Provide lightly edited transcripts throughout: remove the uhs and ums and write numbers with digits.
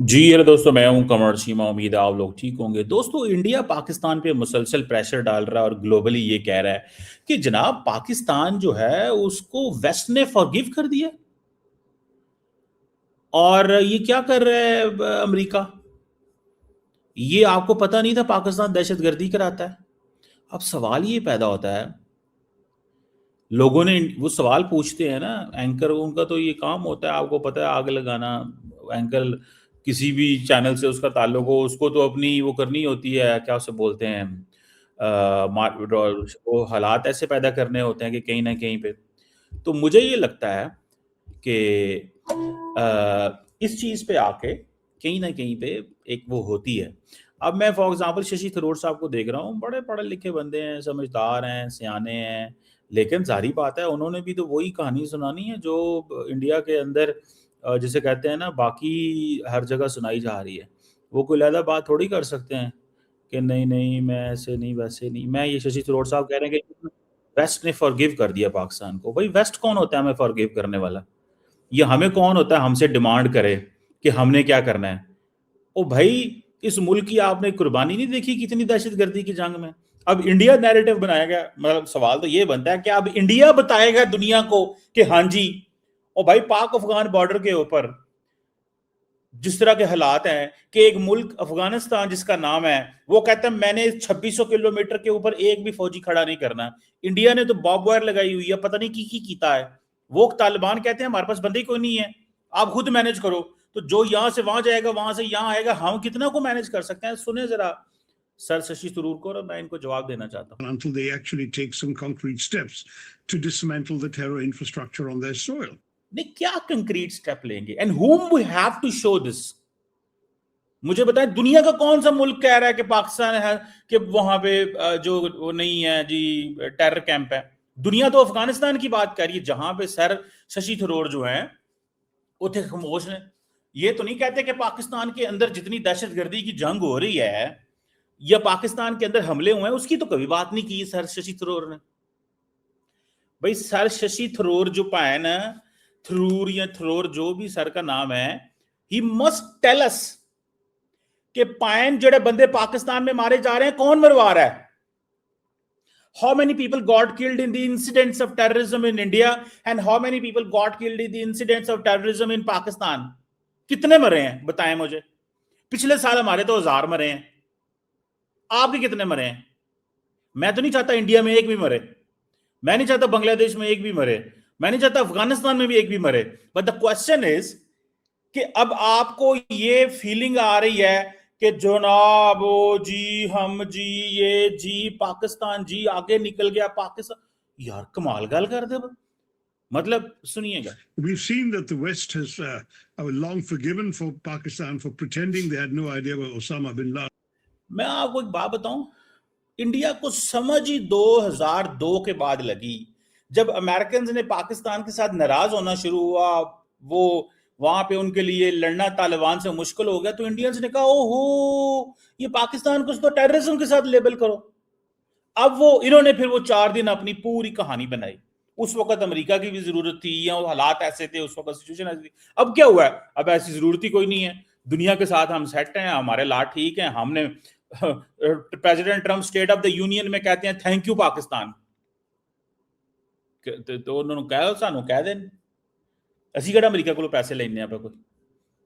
जी hello दोस्तों, मैं हूं कमर सीमा। उम्मीद है आप लोग ठीक होंगे। दोस्तों, इंडिया पाकिस्तान पे मुसलसल प्रेशर डाल रहा है और ग्लोबली ये कह रहा है कि जनाब पाकिस्तान जो है उसको वेस्ट ने फॉरगिव कर दिया। और ये क्या कर रहा है अमेरिका? ये आपको पता नहीं था पाकिस्तान दहशतगर्दी कराता है? अब सवाल ये पैदा होता है, लोगों ने वो सवाल पूछते हैं ना, एंकर उनका तो ये काम होता है, आपको पता है, आग लगाना। एंकर किसी भी चैनल से उसका ताल्लुक हो, उसको तो अपनी वो करनी होती है, क्या उसे बोलते हैं, वो हालात ऐसे पैदा करने होते हैं कि कहीं ना कहीं पे। तो मुझे ये लगता है कि इस चीज़ पे आके कहीं ना कहीं पे एक वो होती है। अब मैं फॉर एग्जांपल शशि थरूर साहब को देख रहा हूँ, बड़े पढ़े लिखे बंदे हैं, समझदार हैं, सियाने हैं। लेकिन जाहिर बात है, उन्होंने भी तो वही कहानी सुनानी है जो इंडिया के अंदर जिसे कहते हैं ना, बाकी हर जगह सुनाई जा रही है। वो कोई अलग बात थोड़ी कर सकते हैं कि नहीं नहीं मैं ऐसे नहीं वैसे नहीं। मैं ये शशि थरूर साहब कह रहे हैं कि वेस्ट ने फॉरगिव कर दिया पाकिस्तान को। भाई वेस्ट कौन होता है हमें फॉरगिव करने वाला? ये हमें कौन होता है हमसे डिमांड करे कि हमने क्या करना है? ओ भाई, इस मुल्क की आपने कुर्बानी नहीं देखी कितनी दहशतगर्दी की जंग में? अब इंडिया नैरेटिव बनाया गया। मतलब सवाल तो ये बनता है कि अब इंडिया बताएगा दुनिया को कि हाँ जी, ओ भाई, पाक अफगान बॉर्डर के ऊपर जिस तरह के हालात हैं कि एक मुल्क अफगानिस्तान जिसका नाम है, वो कहता है मैंने 2600 किलोमीटर के ऊपर एक भी फौजी खड़ा नहीं करना। इंडिया ने तो बॉब वायर लगाई हुई है, पता नहीं की कीता है। वो तालिबान कहते हैं हमारे पास बंदे ही कोई नहीं है, आप खुद मैनेज करो। तो जो यहां से वहां जाएगा, वहां से यहां आएगा, हम कितना को मैनेज कर सकते हैं? सुने जरा सर शशि थरूर को, और मैं इनको जवाब देना चाहता हूं। Until they actually take some concrete steps to dismantle the terror infrastructure on their soil. नहीं, क्या कंक्रीट स्टेप लेंगे? And whom we have to show this? मुझे बताएं, दुनिया का कौन सा मुल्क कह रहा है कि पाकिस्तान है कि वहां पे जो वो नहीं है जी, टेरर कैंप है? दुनिया तो अफगानिस्तान की बात कर रही है, जहां पे सर शशि थरूर जो है उथे खामोश ने। ये तो नहीं कहते कि पाकिस्तान के अंदर जितनी दहशतगर्दी की जंग हो रही है या पाकिस्तान के अंदर हमले हुए हैं, उसकी तो कभी बात नहीं की सर शशि थरूर ने। भाई सर शशि थरूर जो पाए ना, थरूर या थरूर जो भी सर का नाम है, ही मस्ट टेल अस कि पायन जड़े बंदे पाकिस्तान में मारे जा रहे हैं, कौन मरवा रहा है? How many people got killed in the incidents of terrorism in India and how many people got killed in the incidents of terrorism in Pakistan? कितने मरे हैं बताएं मुझे। पिछले साल हमारे तो 1000 मरे हैं, आपके कितने मरे हैं? मैं तो नहीं चाहता इंडिया में एक भी मरे, मैं नहीं चाहता बांग्लादेश में एक भी मरे, मैं नहीं चाहता अफगानिस्तान में भी एक भी मरे। बट द क्वेश्चन इज कि अब आपको ये फीलिंग आ रही है कि जनाब ओ जी, हम जी, ये जी, पाकिस्तान जी आगे निकल गया पाकिस्तान। यार कमाल गल कर दे। मतलब सुनिएगा, We've seen that the West has long forgiven for Pakistan for pretending they had no idea about Osama bin Laden. मैं आपको एक बात बताऊं, इंडिया को समझ ही 2002 के बाद लगी, जब अमेरिकन ने पाकिस्तान के साथ नाराज होना शुरू हुआ। वो वहां पे उनके लिए लड़ना तालिबान से मुश्किल हो गया, तो इंडियंस ने कहा ओहो, ये पाकिस्तान को तो टेररिज्म के साथ लेबल करो। अब वो इन्होंने फिर वो 4 दिन अपनी पूरी कहानी बनाई। उस वक्त अमेरिका की भी जरूरत थी या हालात ऐसे थे, उस वक्त सिचुएशन ऐसी थी। अब क्या हुआ है? अब ऐसी जरूरत ही कोई नहीं है। दुनिया के साथ हम सेट हैं, हमारे लाट ठीक है। हमने president Trump state of the union में कहते हैं थैंक यू पाकिस्तान। तो उन्होंने कहा सानू कह देन, ਅਸੀਂ ਕਿਹੜਾ अमेरिका को पैसे लेने आप कोई?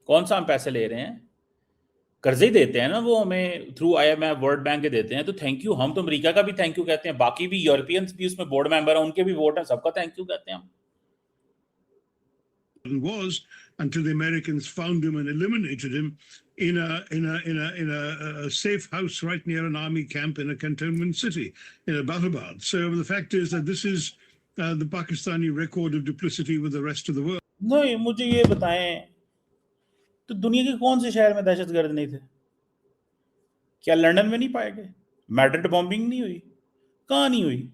कौन सा हम पैसे ले रहे हैं? कर्जे ही देते हैं ना वो हमें, थ्रू IMF वर्ल्ड बैंक के देते हैं। तो थैंक यू, हम तो अमेरिका का भी थैंक यू कहते हैं, बाकी भी यूरोपियंस भी उसमें बोर्ड मेंबर हैं, उनके भी वोट हैं, सबका थैंक यू कहते हैं हम। Was until the Americans found him and eliminated him in a safe house right near an army camp in a cantonment city in Abbottabad. So the fact is that this is the Pakistani record of duplicity with the rest of the world. नहीं, मुझे ये बताएं, तो दुनिया के कौन से शहर में दहशतगर्द नहीं थे? क्या लंदन में नहीं पाए गए? मैड्रिड बॉम्बिंग नहीं हुई? कहां नहीं हुई?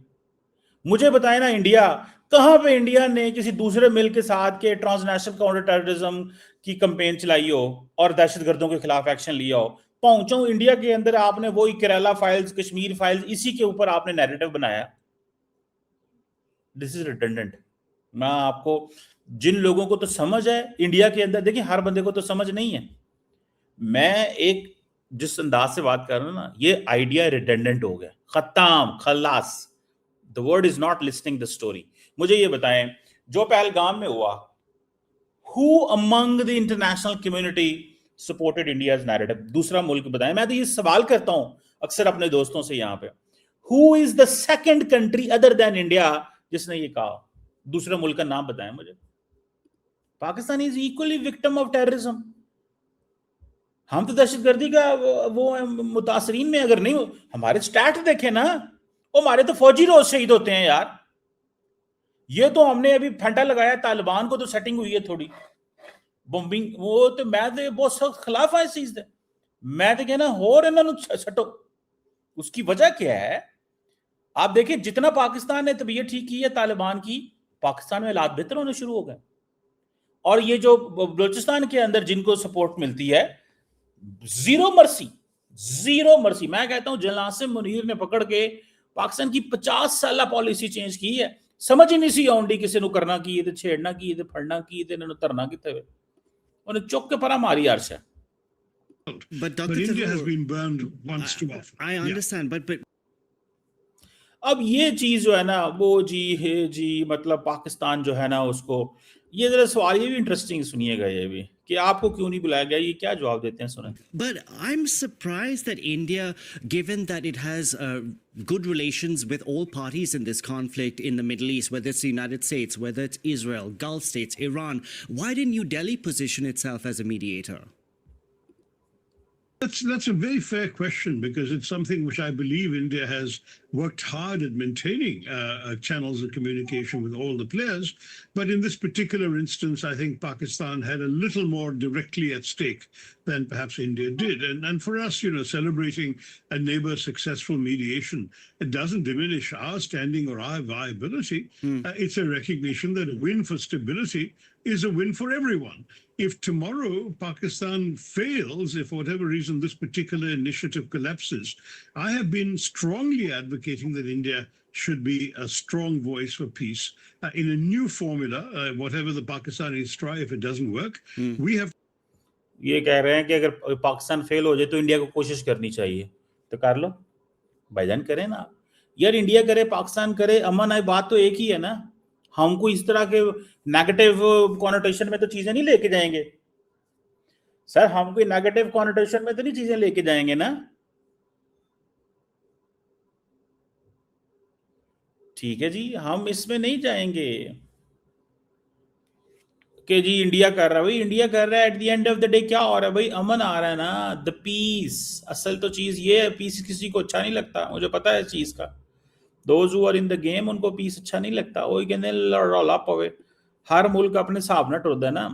मुझे बताएं ना, इंडिया कहां पे इंडिया ने किसी दूसरे मिल्क के साथ के ट्रांसनेशनल काउंटर टेररिज्म की कंपेन चलाई हो और दहशतगर्दों के खिलाफ एक्शन लिया हो? पहुंचो इंडिया के अंदर आपने वही केरला फाइल्स, कश्मीर फाइल्स, इसी के ऊपर आपने नैरेटिव बनाया। This is redundant. मैं आपको, जिन लोगों को तो समझ है इंडिया के अंदर, देखिए हर बंदे को तो समझ नहीं है। मैं एक जिस अंदाज से बात कर रहा हूं ना, ये आइडिया रिडेंडेंट हो गया, खत्म, खल्लास। The word is not listing the story. मुझे ये बताएं, जो पहलगाम में हुआ, who among the international community supported India's narrative? दूसरा मुल्क बताएं। मैं तो ये सवाल करता हूं अक्सर अपने दोस्तों से यहां पे, who is the second country other than India जिसने ये कहा? दूसरे मुल्क का नाम बताएं मुझे। Pakistan is equally victim of terrorism. हम तो दहशतगर्दी का वो मुतासरीन में अगर नहीं, हमारे स्टैट देखे ना, वो हमारे तो फौजी रोज शहीद होते हैं यार। ये तो हमने अभी फंटा लगाया, तालिबान को तो सेटिंग हुई है थोड़ी बॉम्बिंग, वो तो मैं तो बहुत सख्त खिलाफ है इस चीज से। मैं तो कहना होर इन्होंने छटो। उसकी वजह क्या है? आप देखिए, जितना पाकिस्तान ने तबीयत ठीक की है तालिबान की, पाकिस्तान में हालात बेहतर होने शुरू हो गए। और ये जो बलूचिस्तान के अंदर जिनको सपोर्ट मिलती है, जीरो मर्सी, जीरो मर्सी। मैं कहता हूं जनरल आसिम मुनीर ने पकड़ के पाकिस्तान की 50 साल पॉलिसी चेंज की है। समझ ही नहीं सी आउंडी किसी को करना की, छेड़ना की, फड़ना की, इन्होंने तरना कितने उन्हें चुक के परा मारी अर्श है। But India has been burned once too often. I understand, but अब ये चीज जो है ना, वो जी है जी, मतलब पाकिस्तान जो है ना उसको, ये जरा सवाल ये भी इंटरेस्टिंग सुनिएगा, ये भी कि आपको क्यों नहीं बुलाया गया, ये क्या जवाब देते हैं, सुने। But I'm surprised that India, given that it has good relations with all parties in this conflict in the Middle East, whether it's the United States, whether it's Israel, Gulf states, Iran, why didn't New Delhi position itself as a mediator? That's a very fair question, because it's something which I believe India has worked hard at maintaining channels of communication with all the players. But in this particular instance, I think Pakistan had a little more directly at stake than perhaps India did. And for us, celebrating a neighbor's successful mediation, it doesn't diminish our standing or our viability. It's a recognition that a win for stability is a win for everyone. If tomorrow Pakistan fails, if for whatever reason this particular initiative collapses, I have been strongly advocating that India should be a strong voice for peace in a new formula, whatever the Pakistanis try. If it doesn't work, we have. ये कह रहे हैं कि अगर Pakistan fail हो जाए तो India को कोशिश करनी चाहिए, तो कर लो भाईजान, करें ना यार। इंडिया करे, पाकिस्तान करे, अमन आए, बात तो एक ही है ना। हमको इस तरह के नेगेटिव कॉनोटेशन में तो चीजें नहीं लेके जाएंगे सर, हम कोई नेगेटिव कॉनोटेशन में तो नहीं चीजें लेके जाएंगे ना। ठीक है जी, हम इसमें नहीं जाएंगे कि जी इंडिया कर रहा है। भाई इंडिया कर रहा है, at the end of the day क्या हो रहा है भाई? अमन आ रहा है ना, द पीस। असल तो चीज ये है, पीस किसी को अच्छा नहीं लगता, मुझे पता है इस चीज का। Those who are in the game, उनको पीस अच्छा नहीं लगता। वही कहते रौला पवे, हर मुल्क अपने हिसाब ना टुरदा ना।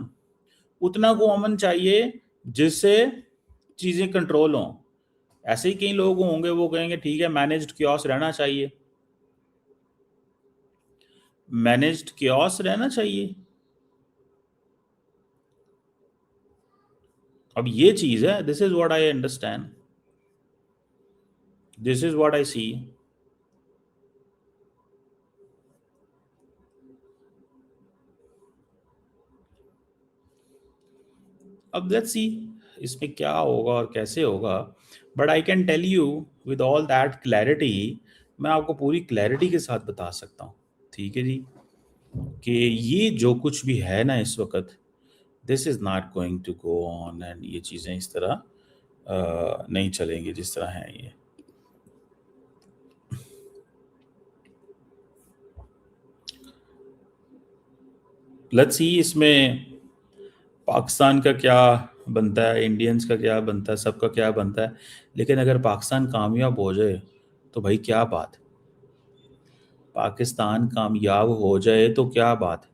उतना को अमन चाहिए जिससे चीजें कंट्रोल हों। ऐसे ही कई लोग होंगे वो कहेंगे ठीक है मैनेज्ड क्योस रहना चाहिए, मैनेज्ड क्योस रहना चाहिए। अब ये चीज है, this is what I understand, this is what I see. अब लेट्स सी इसमें क्या होगा और कैसे होगा, but I can tell you with all that clarity, मैं आपको पूरी क्लैरिटी के साथ बता सकता हूँ, ठीक है जी, कि ये जो कुछ भी है ना इस वक्त, this is not going to go on, and ये चीज़ें इस तरह नहीं चलेंगी जिस तरह हैं ये। लेट्स सी इसमें पाकिस्तान का क्या बनता है, इंडियंस का क्या बनता है, सबका क्या बनता है। लेकिन अगर पाकिस्तान कामयाब हो जाए तो भाई क्या बात, पाकिस्तान कामयाब हो जाए तो क्या बात,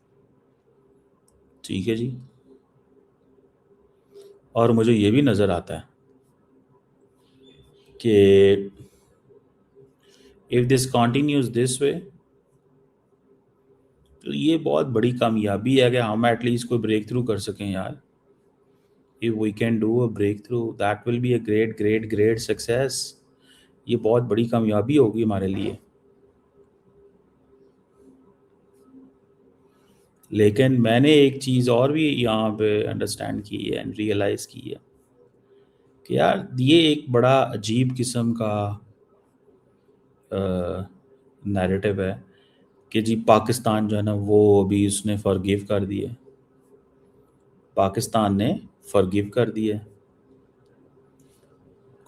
ठीक है जी। और मुझे ये भी नज़र आता है कि if this continues this way, तो ये बहुत बड़ी कामयाबी है कि हम एटलीस्ट कोई ब्रेक थ्रू कर सकें यार। If we can do a breakthrough, that will be a great great great success. ये बहुत बड़ी कामयाबी होगी हमारे लिए। लेकिन मैंने एक चीज़ और भी यहाँ पे अंडरस्टैंड की है एंड रियलाइज़ की है कि यार ये एक बड़ा अजीब किस्म का नैरेटिव है कि जी पाकिस्तान जो है ना वो अभी उसने फॉरगिव कर दिया, पाकिस्तान ने फॉरगिव कर दिया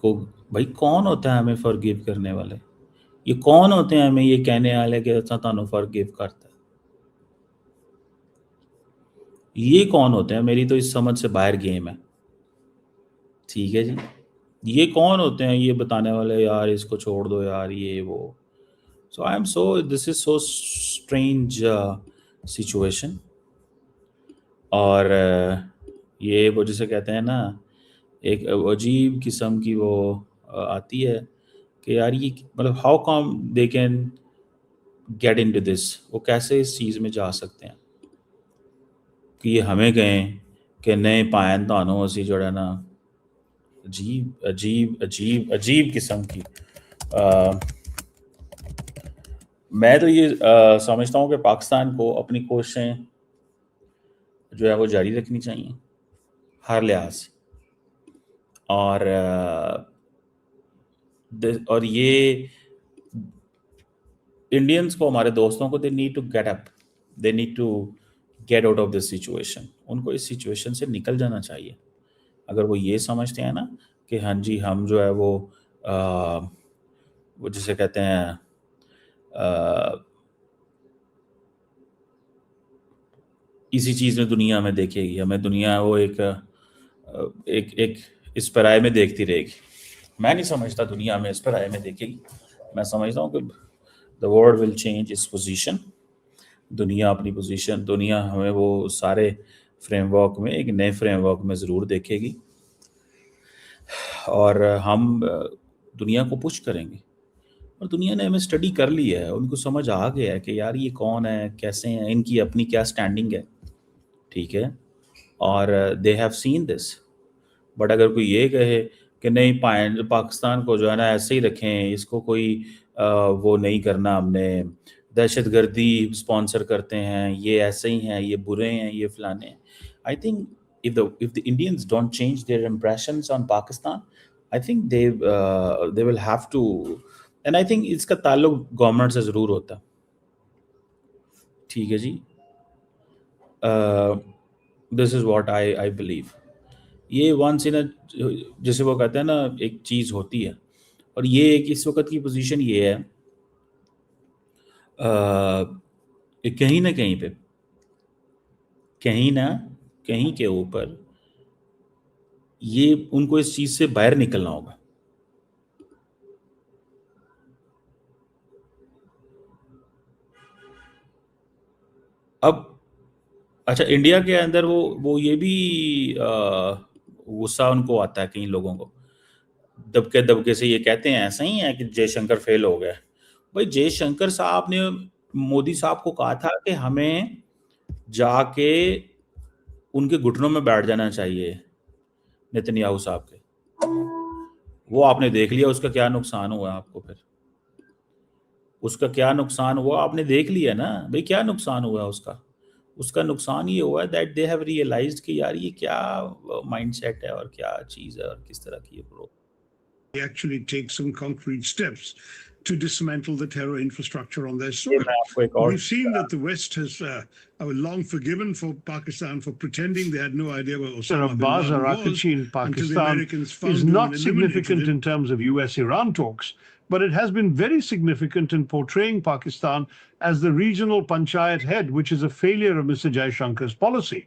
को। भाई कौन होता है हमें फॉरगिव करने वाले? ये कौन होते हैं हमें ये कहने वाले कि अच्छा तानू फॉरगिव करता है? ये कौन होते हैं? मेरी तो इस समझ से बाहर गेम है। ठीक है जी, ये कौन होते हैं ये बताने वाले यार इसको छोड़ दो यार ये वो? So I am so this is so strange situation. और ये वो जिसे कहते हैं ना, एक अजीब किस्म की वो आती है कि यार ये मतलब how come they can get into this, वो कैसे इस चीज़ में जा सकते हैं कि ये हमें कहें कि नहीं पायन तानों असी जो है ना। अजीब अजीब अजीब अजीब किस्म की मैं तो ये समझता हूँ कि पाकिस्तान को अपनी कोशिशें जो है वो जारी रखनी चाहिए हर लिहाज से। और ये इंडियंस को, हमारे दोस्तों को, they need to get up, they need to get out of this situation. उनको इस सिचुएशन से निकल जाना चाहिए। अगर वो ये समझते हैं ना कि हाँ जी हम जो है वो जिसे कहते हैं इसी चीज़ में दुनिया में देखेगी हमें, दुनिया वो एक इस पराये में देखती रहेगी। मैं नहीं समझता दुनिया में इस पराये में देखेगी। मैं समझता हूँ कि the world will change its position. दुनिया अपनी पोजीशन, दुनिया हमें वो सारे फ्रेमवर्क में एक नए फ्रेमवर्क में ज़रूर देखेगी और हम दुनिया को पुश करेंगे। और दुनिया ने हमें स्टडी कर ली है, उनको समझ आ गया है कि यार ये कौन है, कैसे हैं, इनकी अपनी क्या स्टैंडिंग है। ठीक है, और they have seen this. But अगर कोई ये कहे कि नहीं पाकिस्तान को जो है ना ऐसे ही रखें, इसको कोई वो नहीं करना, हमने दहशतगर्दी स्पॉन्सर करते हैं, ये ऐसे ही हैं, ये बुरे हैं, ये फलाने हैं। I think if the Indians don't change their impressions on Pakistan, I think they will have to, and I think इसका ताल्लुक गवर्नमेंट से ज़रूर होता है। ठीक है जी, this is what I believe. ये वंस इन जैसे वो कहते हैं ना एक चीज़ होती है, और ये एक इस वक्त की पोजीशन ये है कहीं ना कहीं पे, कहीं ना कहीं के ऊपर ये उनको इस चीज़ से बाहर निकलना होगा। अब अच्छा, इंडिया के अंदर वो ये भी गुस्सा उनको आता है, कई लोगों को दबके दबके से ये कहते हैं ऐसा ही है कि जयशंकर फेल हो गया। भाई जयशंकर साहब ने मोदी साहब को कहा था कि हमें जाके उनके घुटनों में बैठ जाना चाहिए नेतन्याहू साहब के। वो आपने देख लिया उसका क्या नुकसान हुआ आपको, फिर उसका क्या नुकसान हुआ आपने देख लिया ना भाई, क्या नुकसान हुआ उसका नुकसान ये हुआ दैट दे हैव रियलाइज्ड कि यार ये क्या माइंडसेट है और क्या चीज़ है और किस तरह की ये pro actually take some concrete steps to dismantle the terror infrastructure on their ये soil. मैं आपको एक और We've seen that the West has long forgiven for Pakistan for pretending they had no idea what Sir, Osama bin Abbas Laden was Araghchi in until the Pakistan Americans found is him not and eliminated significant him. in terms of US-Iran talks, but it has been very significant in portraying Pakistan as the regional panchayat head, which is a failure of Mr. Jaishankar's policy.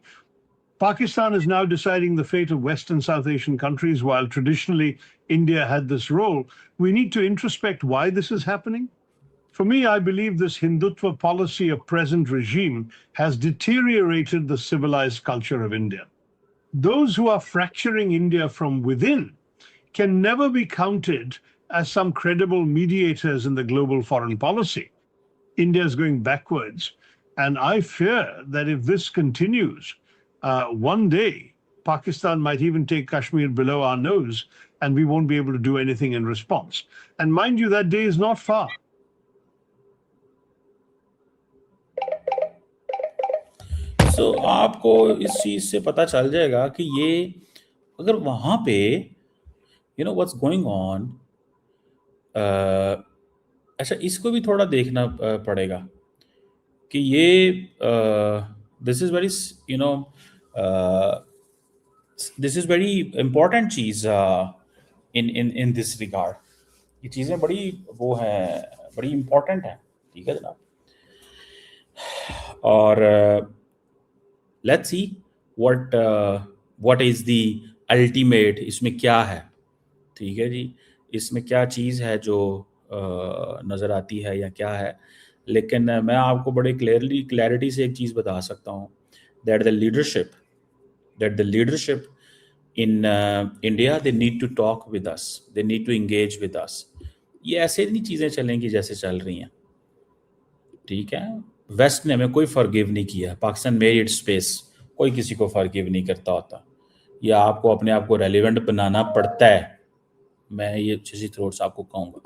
Pakistan is now deciding the fate of West and South Asian countries, while traditionally India had this role. We need to introspect why this is happening. For me, I believe this Hindutva policy of present regime has deteriorated the civilized culture of India. Those who are fracturing India from within can never be counted as some credible mediators in the global foreign policy. India is going backwards. And I fear that if this continues, one day Pakistan might even take Kashmir below our nose and we won't be able to do anything in response. And mind you, that day is not far. सो आपको इस चीज़ से पता चल जाएगा कि ये अगर वहाँ पे you know what's going on. अच्छा, इसको भी थोड़ा देखना पड़ेगा कि ये this is very, you know, this is very important cheese in this regard. ये चीज़ें बड़ी वो हैं, बड़ी इम्पोर्टेंट हैं, ठीक है जनाब। और let's see what is the ultimate, इसमें क्या है, ठीक है जी, इसमें क्या चीज़ है जो नज़र आती है या क्या है। लेकिन मैं आपको बड़े क्लैरिटी से एक चीज़ बता सकता हूँ, that the leadership in India, they need to talk with us, they need to engage with us। ये ऐसे नहीं चीज़ें चलेंगी जैसे चल रही हैं, ठीक है। वेस्ट ने हमें कोई फॉरगिव नहीं किया, पाकिस्तान मेड इट्स स्पेस, कोई किसी को फॉरगिव नहीं करता होता, या आपको अपने आप को रेलिवेंट बनाना पड़ता है। मैं ये चीज़ थ्रोट्स आपको कहूँगा।